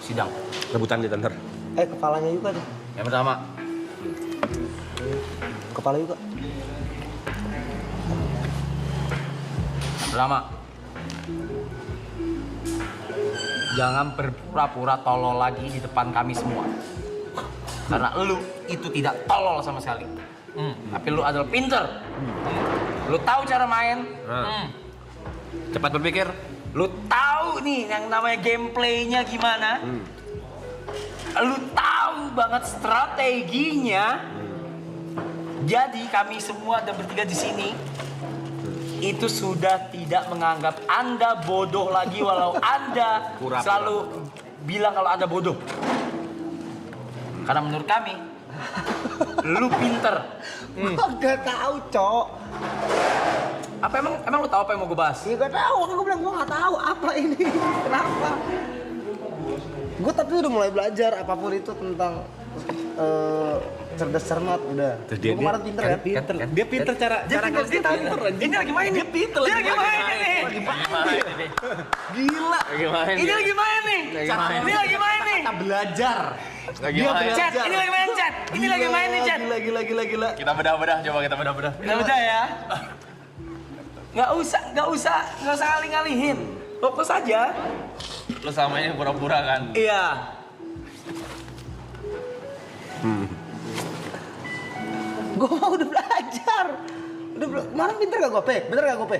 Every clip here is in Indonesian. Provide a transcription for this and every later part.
sidang. Rebutan di tenter. Kepalanya juga tuh. Yang pertama, Kepala juga. jangan berpura-pura tolol lagi di depan kami semua. Karena lu itu tidak tolol sama sekali. Tapi lu adalah pinter. Lu tahu cara main. Cepat berpikir. Lu tahu nih yang namanya gameplaynya gimana. Lu tahu banget strateginya. Jadi kami semua ada bertiga di sini itu sudah tidak menganggap Anda bodoh lagi walau Anda selalu bilang kalau Anda bodoh. Karena menurut kami lu pinter. Gua gak tahu, Cok. Apa emang lu tahu apa yang mau gue bahas? Ya gak tahu, aku bilang gua gak tahu apa ini. Kenapa? Gua tapi udah mulai belajar apapun itu tentang cerdas cermat udah. Dia kemarin pinter kan? Dia pinter cara ngasih tenter. Ini lagi main. Dia pinter lagi main nih. Gila. Ini lagi main nih. Ini lagi main nih. Kita belajar. Dia chat. Ini lagi main chat. Ini lagi main nih chat. Gila. Kita bedah-bedah, coba kita bedah-bedah. Kita baca ya. Nggak usah ngalih-ngalihin. Fokus aja. Lo samanya pura-pura kan? Iya. Gua udah belajar. Kemarin pinter gak gue, Pe? Bener gak gue, Pe?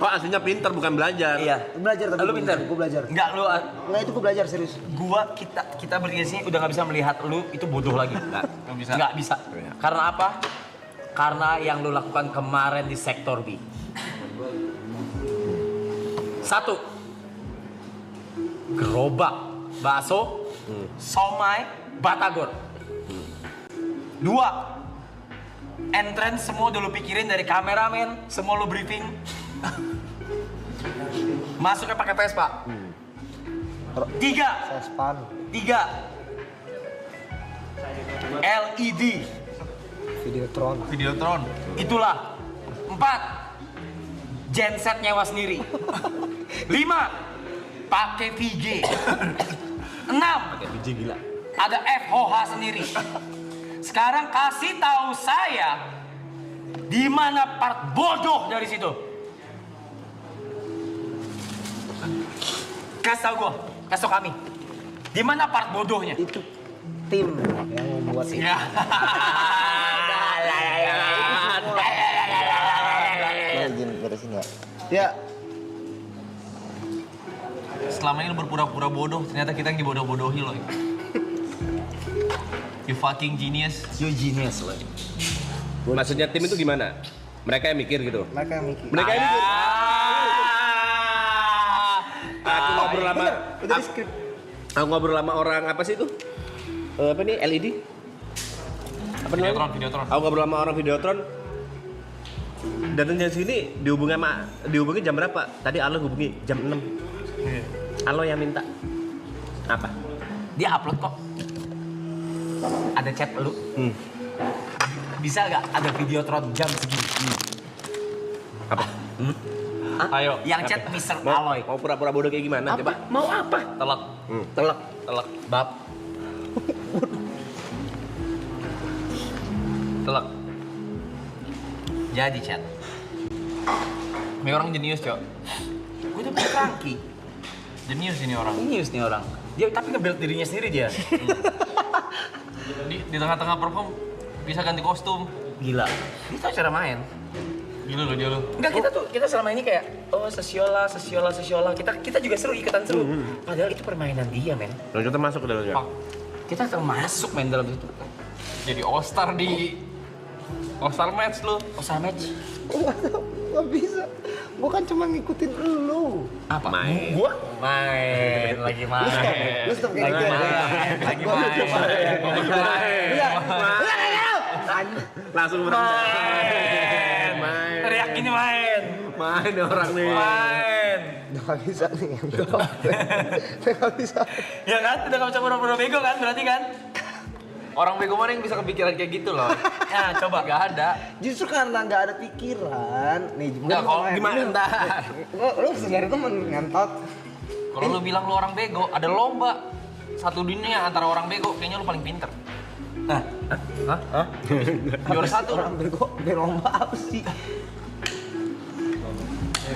Kok aslinya pinter bukan belajar? Iya. Belajar tapi Lu pinter? Gue belajar. Enggak lu. Enggak, itu gue belajar serius. Kita bertiga sini udah nggak bisa melihat lu itu bodoh lagi. Nggak bisa. Karena apa? Karena yang lu lakukan kemarin di sektor B. 1. Gerobak bakso, somai, batagor. 2. Entrance semua udah lu pikirin dari kameramen, semua lu briefing. Masuknya pakai Vespa. 3. Sespan. LED. Videotron. Itulah. 4. Genset nyewa sendiri. 5. Pakai VJ. 6. Pakai biji gila. Ada FOH sendiri. Sekarang kasih tahu saya di mana part bodoh dari situ. Kasih tahu gua, kasih tahu kami. Di mana part bodohnya? Itu tim yang membuat ini. Izin beresin ya. Ya. Selama ini lu berpura-pura bodoh, ternyata kita yang dibodoh-bodohi loh. You fucking genius. You genius loh. Maksudnya tim itu gimana? Mereka yang mikir gitu. Mereka yang mikir. Mereka yang mikir. Aku ngobrol lama. Itu di skrip. Aku ngobrol lama orang apa sih itu? Apa nih LED? Apa namanya? Videotron. Aku ngobrol sama orang Videotron. Datang jam sini dihubungi jam berapa? Tadi Alo hubungi jam 6. Alo yang minta. Apa? Dia upload kok. Ada chat lu. Bisa nggak ada Videotron jam segini? Apa? Ayo. Yang chat Mr. Mau, Aloy. mau pura-pura bodoh kayak gimana? Apa? Coba. Mau apa? Telak. Telak. Bab. Telak. Jadi chat. Ini orang jenius, Cok. Gue udah punya Franky. Jenius ini orang. Genius nih orang. Dia tapi nge-build dirinya sendiri dia. Di tengah-tengah perform bisa ganti kostum. Gila. Dia tahu cara main. Gila loh dia lo. Enggak, kita selama ini kayak sesiola. Kita juga seru, ikutan seru. Padahal itu permainan dia, men. Lalu kita masuk ke dalamnya. Pak. Kita termasuk main dalam itu. Jadi all-star di all-star match lo. Osar match. Gak bisa. Gua kan cuma ngikutin lu. Apa? Main. Gua main. Lagi main. Lu stop kayak gitu. Lagi main. Iya. Langsung berhenti. Main. Teriak gini main. Main orang nih. Main. Udah gak bisa nih. Udah gak bisa. Ya kan? Udah gak bisa pura-pura bego kan berarti kan? Orang bego mana yang bisa kepikiran kayak gitu loh? Ya coba. Gak ada. Justru karena gak ada pikiran. Nih, Nggak, kalau gimana ntar? Lu bisa nyari temen ngantot. Kalau lu bilang lu orang bego, ada lomba. satu dunia antara orang bego, kayaknya lu paling pinter. Nah, Hah? Juara satu. Orang bego di lomba apa sih?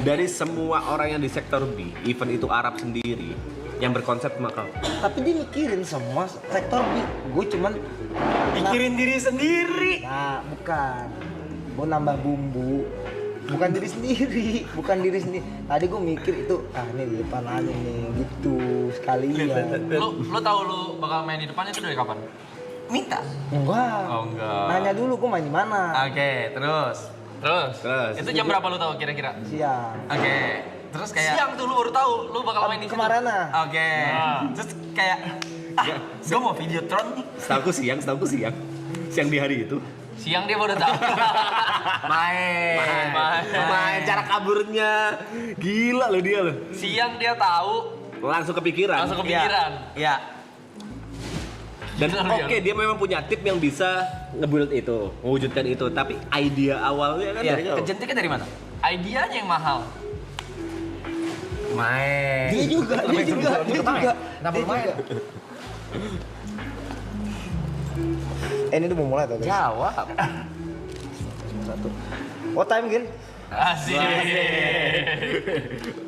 Dari semua orang yang di sektor B, event itu Arab sendiri yang berkonsep Makau. Tapi dia mikirin semua sektor B. Gue cuman pikirin diri sendiri. Nah, bukan. Gue nambah bumbu. Bukan diri sendiri, bukan diri sendiri. Tadi gue mikir itu, ini di depan aja nih, gitu sekalian. Lu tahu lu bakal main di depan itu dari kapan? Minta. Enggak. Oh, enggak. Nanya dulu gue main di mana. Oke, terus. Itu jam berapa lu tahu kira-kira? Siang. Oke. Terus kayak siang tuh lu baru tahu lu bakal main di situ. Kemarin ah. Oke. Terus kayak Gue mau videotron nih. Setahu siang. Siang di hari itu. siang dia baru tahu. Main cara kaburnya. Gila loh dia loh. Siang dia tahu, Langsung kepikiran. langsung kepikiran. Ya. Dan Benar, oke, dia memang punya tip yang bisa nge-build itu, mewujudkan itu. Tapi idea awalnya kan Ya, dari kau. kejentiknya dari mana? Idenya yang mahal. Main. Dia juga. Ini udah mau mulai tau guys. Jawab. Satu. What time Gin? Asik.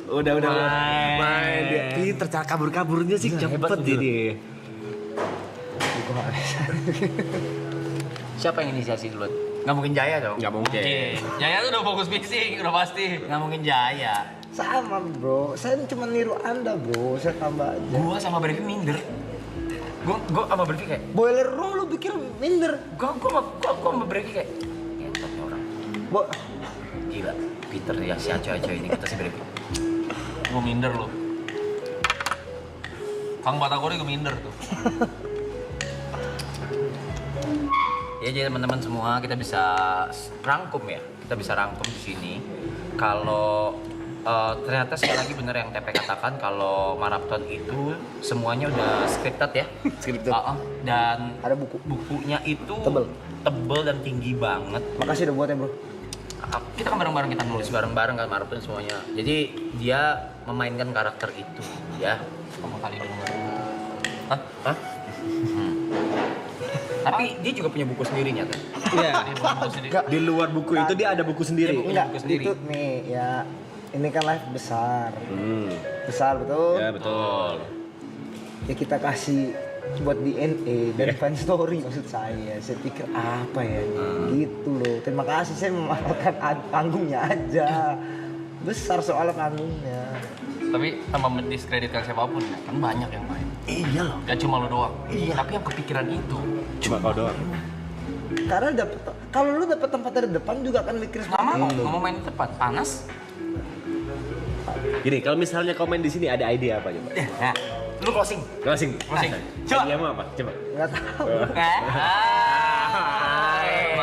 Udah. Main. Main. Dia pinter cara kabur-kaburnya sih cepet jadi. Siapa yang inisiasi duluan? Nggak mungkin Jaya dong. Nggak mungkin. Oke. Jaya tuh udah fokus fishing, udah pasti. Nggak mungkin Jaya. Sama bro, saya cuma niru anda bro, saya tambah aja. Gua sama Brevi minder. Gua sama Brevi kayak Boiler room lu pikir minder? gua sama Brevi kayak ngentot nih orang. Gila, Peter ya si Aco ini kita si Brevi. Gua minder lu. Kang Batagori gua minder tuh. Ya jadi teman-teman semua kita bisa rangkum ya. Kita bisa rangkum di sini. Kalau ternyata sekali lagi bener yang TP katakan kalau maraton itu semuanya udah scripted ya. Scripted. Dan Ada buku. bukunya itu Tebel. dan tinggi banget. Makasih udah buatnya bro. Kita kan bareng-bareng kita nulis bareng-bareng kan maraton semuanya. Jadi dia memainkan karakter itu ya. Kamu kali dulu. Hah? Tapi dia juga punya buku sendirinya kan. Iya. Dia bukan bos sendiri. Di luar buku itu dia ada buku sendiri. Enggak, buku sendiri. itu nih ya. Ini kan live besar. Hmm. Besar betul? Ya betul. Ya kita kasih buat DNA dan fan story maksud saya. Saya pikir apa ya ini? Gitu loh. Terima kasih saya memanfaatkan panggungnya aja. Besar soal panggungnya. Tapi tanpa mendiskreditkan siapapun ya, kan banyak yang main. Iya loh. Gak cuma lu doang. Tapi yang kepikiran itu. Cuma kau doang. Karena kalau lu dapet tempat dari depan juga akan mikir Nggak mau, itu. nggak mau main di depan, panas. Gini, kalau misalnya komen di sini ada ide apa coba? Nah, lu closing. Closing. Closing. Coba. Dia mau apa? Coba. Nggak tahu. Main.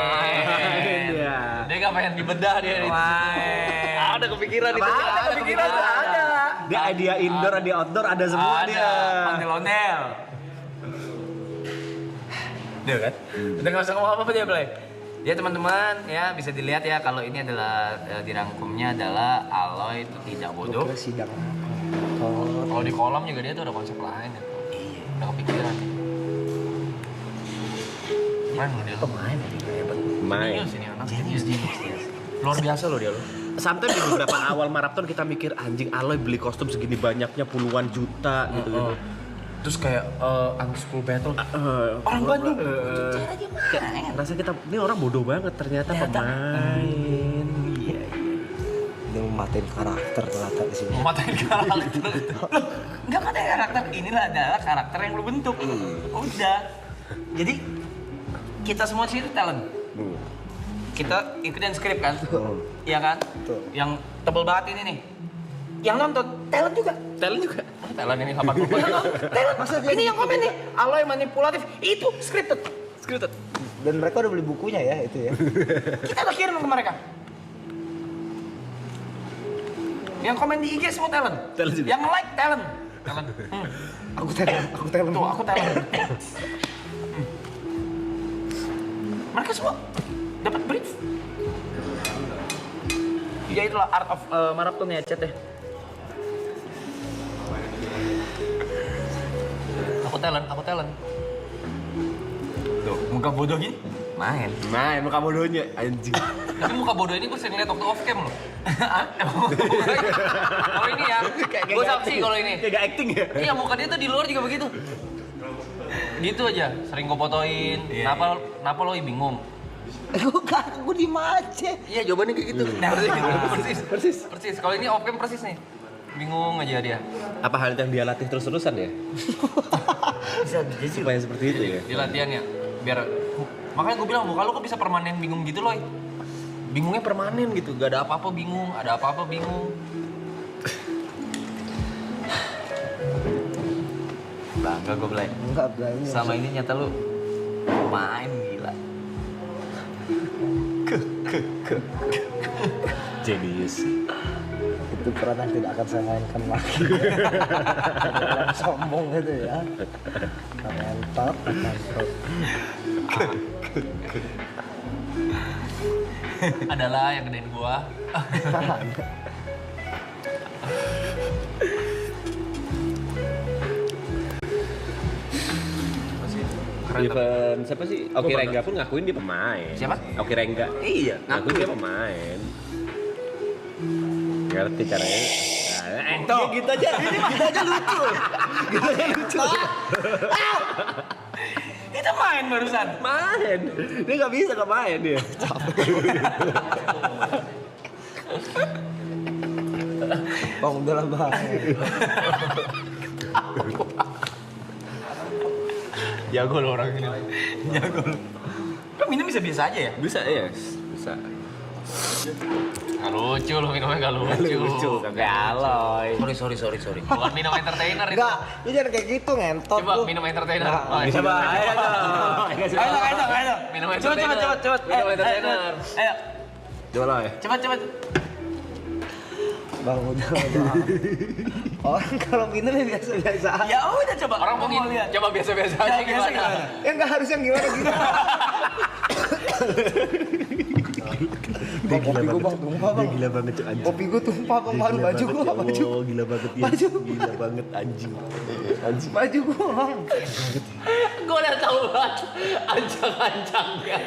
Iya. Dia gak pengen dibedah dia. Main. Ada kepikiran itu. Ada kepikiran tuh, ada. Dia idea indoor, idea outdoor, ada semua Ada. dia. Ondel-ondel. Dia kan? Udah nggak usah ngomong apa-apa dia, Blay. Ya teman-teman, ya bisa dilihat ya kalau ini adalah dirangkumnya adalah Aloy itu tidak bodoh. Gua kira sidang apa? Kalau di kolam juga dia tuh ada konsep lain ya. Iya. Udah kepikiran. Keren loh dia. Pemain hebat. Main. Genius ini anak. Genius. Luar biasa loh dia lo. Sometimes di beberapa awal maraton kita mikir anjing Aloy beli kostum segini banyaknya puluhan juta gitu. Terus kayak Unschool Battle. Orang Bandung. Cara dia main. Rasa kita ini orang bodoh banget ternyata pemain. Iya. Dia mematain karakter ternyata di sini. Mematain karakter. Enggak ada karakter, inilah adalah karakter yang lu bentuk. Udah. Jadi kita semua di sini talent. Kita ikutin skrip kan? Iya kan? Betul. Yang tebel banget ini nih. Yang nonton talent juga. Talent juga. Thailand ini 80. Talent. Ini yang komen nih. Aloy manipulatif. Itu scripted. Scripted. Dan mereka udah beli bukunya ya itu ya. Kita udah kirim ke mereka. Yang komen di IG semua talent. Talent juga. Yang like talent. Thailand. Aku talent. Tuh, aku talent. Mereka semua dapat brief. Ya itulah art of marathon ya, chat ya. Aku talent. Tuh, muka bodoh gini. Main. Main muka bodohnya anjing. Tapi muka bodoh ini gue sering liat waktu off cam loh. Kalau ini ya, gue saksi kalau ini. Kayak gak acting ya? Iya, muka dia tuh di luar juga begitu. Gitu aja, sering gue fotoin. Iya, Kenapa lo bingung? Gue diem aja. Iya, jawabannya kayak gitu. Nah, Persis. Kalau ini off cam persis nih. Bingung aja dia. Apa hal yang dia latih terus-terusan ya? Bisa jadi. Supaya seperti itu ya? Di latihannya biar makanya gue bilang muka lo kok bisa permanen bingung gitu loh. Bingungnya permanen gitu, gak ada apa-apa bingung, ada apa-apa bingung. Bangga gue Blay. Enggak berani. Sama ini nyata lu main gila. Jenius. Itu peran yang tidak akan saya mainkan lagi. Orang sombong gitu ya. Mantap. Adalah yang gedein gua. Even siapa sih? Oki Rengga pun ngakuin dia pemain. Siapa? Oki Rengga. Iya, Ngakuin dia pemain. Ngerti caranya. Tuh. Gitu aja. Gitu aja lucu. Gitu aja lucu. Itu main barusan. Main. Dia nggak bisa nggak main dia. Bang udah lah bang. Jago lo orang ini. Jago lu. Kok minum bisa biasa aja ya? Bisa ya, bisa. Gak lucu lo minumnya gak lucu. Lucu, kagak aloy. Sorry. Bukan minum entertainer itu. Enggak, lu jangan kayak gitu ngentot Coba lu. minum entertainer. Nah, Oh, Coba, ayo. Minum Cepet. entertainer. Minum entertainer. Ayo, Coba ya. cepet. Bang udah lah bang. Orang kalau minum ya biasa-biasa aja. Ya udah coba. Orang mau lihat. lihat. Coba biasa-biasa Ya, aja biasa gimana? gimana? Ya nggak harus yang gimana. Bang, kopi gue bang tumpah bang. Gila banget cok anjing. Kopi gue tumpah bang, malu baju gue, baju. Oh, gila banget ya. Baju. Gila banget anjing. Anjing. Baju gue bang. Gue udah tahu banget ancang-ancangnya.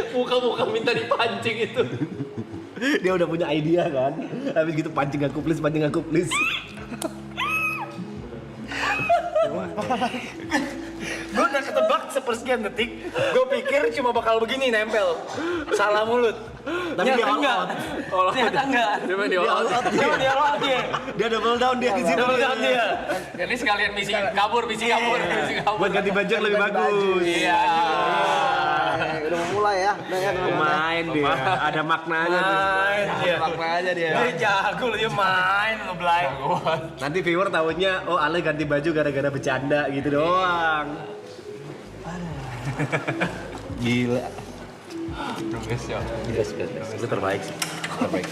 Muka-muka minta dipancing itu. Dia udah punya idea kan. Habis gitu pancing aku please. Gue udah ketebak sepersekian detik. Gue pikir cuma bakal begini nempel. Salah mulut. Tapi dia all enggak. out. Ternyata enggak. Dia main di all out. Dia all out dia. Dia double down dia di sini. Double down dia. Ini sekalian misi kabur. Buat ganti baju yang lebih bagus. Iya. Udah mau mulai ya. Udah ya. Main dia. Ada maknanya. Main dia. Maknanya dia. Dia jago loh, dia main lo Blay. Nanti viewer tahunya oh Ale ganti baju gara-gara bercanda gitu doang. Gila. Best ya. Itu terbaik sih. Terbaik.